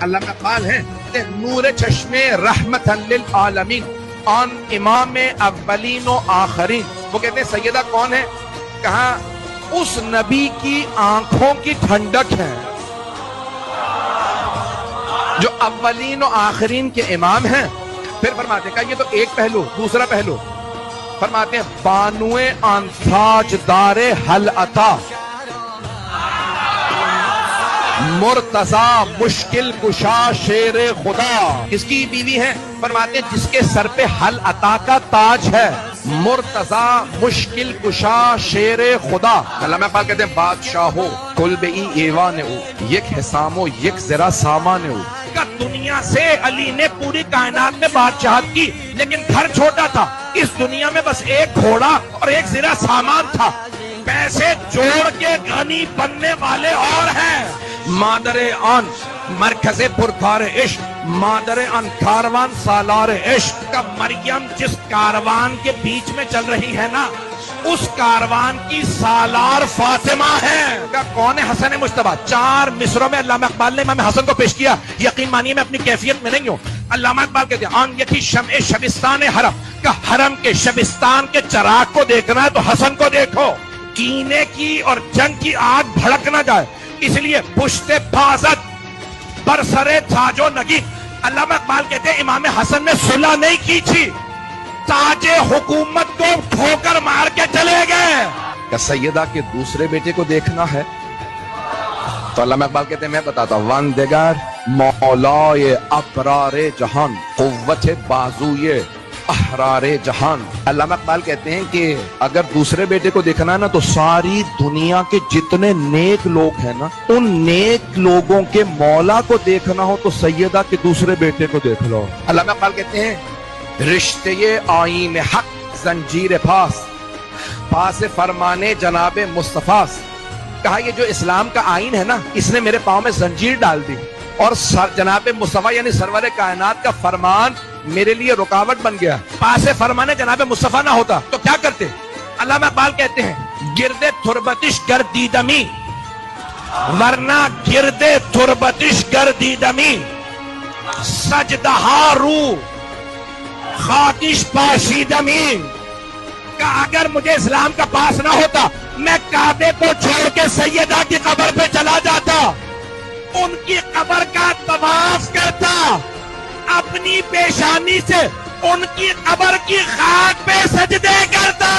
علامہ اقبال ہیں نور چشم رحمت للعالمین آن امام اولین و آخرین. وہ کہتے ہیں سیدہ کون ہے؟ کہا اس نبی کی آنکھوں کی ٹھنڈک ہے جو اولین و آخرین کے امام ہیں. پھر فرماتے ہیں کہ یہ تو ایک پہلو. دوسرا پہلو فرماتے ہیں بانوئے آن تاجدار حل عطا مرتضی مشکل کشا شیر خدا. کس کی بیوی ہے؟ فرماتے ہیں جس کے سر پہ حل عطا کا تاج ہے. مرتضی مشکل کشا شیر خدا. علامہ اقبال کہتے ہیں بادشاہ ہو کل بئی ایوان ہو یک حسام ہو یک ذرا سامان ہو. دنیا سے علی نے پوری کائنات میں بادشاہت کی لیکن گھر چھوٹا تھا. اس دنیا میں بس ایک گھوڑا اور ایک ذرا سامان تھا. پیسے جوڑ کے غنی بننے والے اور ہیں. مادر آن مرکز پرکار عشق مادر آن کاروان سالار عشق کا مریم جس کاروان کے بیچ میں چل رہی ہے نا اس کاروان کی سالار فاطمہ ہے. کون ہے؟ حسن مجتبیٰ. 4 مصروں میں علامہ اقبال نے امام حسن کو پیش کیا. یقین مانیے میں اپنی کیفیت میں نہیں ہوں. علامہ اقبال کہتے ہیں آن یکی شمع شبستان حرم کا حرم کے شبستان کے چراغ کو دیکھنا ہے تو حسن کو دیکھو. کینے کی اور جنگ کی آگ بھڑک نہ جائے اس لیے پشت بازت برسرے تاج و نگین. علامہ اقبال کہتے ہیں امام حسن نے صلح نہیں کی تھی تاج حکومت کو ٹھوکر مار کے چلے گئے. کیا سیدہ کے دوسرے بیٹے کو دیکھنا ہے؟ تو علامہ اقبال کہتے ہیں میں بتاتا ہوں واندگار مولائے ابرار جہان قوت بازوئے احرار جہان. علامہ اقبال کہتے ہیں کہ اگر دوسرے بیٹے کو دیکھنا ہے نا تو ساری دنیا کے جتنے نیک لوگ ہیں نا ان نیک لوگوں کے مولا کو دیکھنا ہو تو سیدہ کے دوسرے بیٹے کو دیکھ لو. علامہ اقبال کہتے ہیں رشتے آئین حق زنجیر پاس پاس فرمانے جناب مصطفیٰ. کہا یہ جو اسلام کا آئین ہے نا اس نے میرے پاؤں میں زنجیر ڈال دی اور جناب مصطفیٰ یعنی سرور کائنات کا فرمان میرے لیے رکاوٹ بن گیا. پاس فرمانے جناب مصطفیٰ نہ ہوتا تو کیا کرتے؟ علامہ اقبال کہتے ہیں گردے تربتش گردیدمی ورنہ گردے تربتش گردیدمی سجدہا رو خاکش پاشیدمی. کہ اگر مجھے اسلام کا پاس نہ ہوتا میں کعبے کو چھوڑ کے سیدہ کی قبر پہ چلا جاتا ان کی قبر کا طواف کرتا اپنی پیشانی سے ان کی قبر کی خاک پہ سجدے کرتا.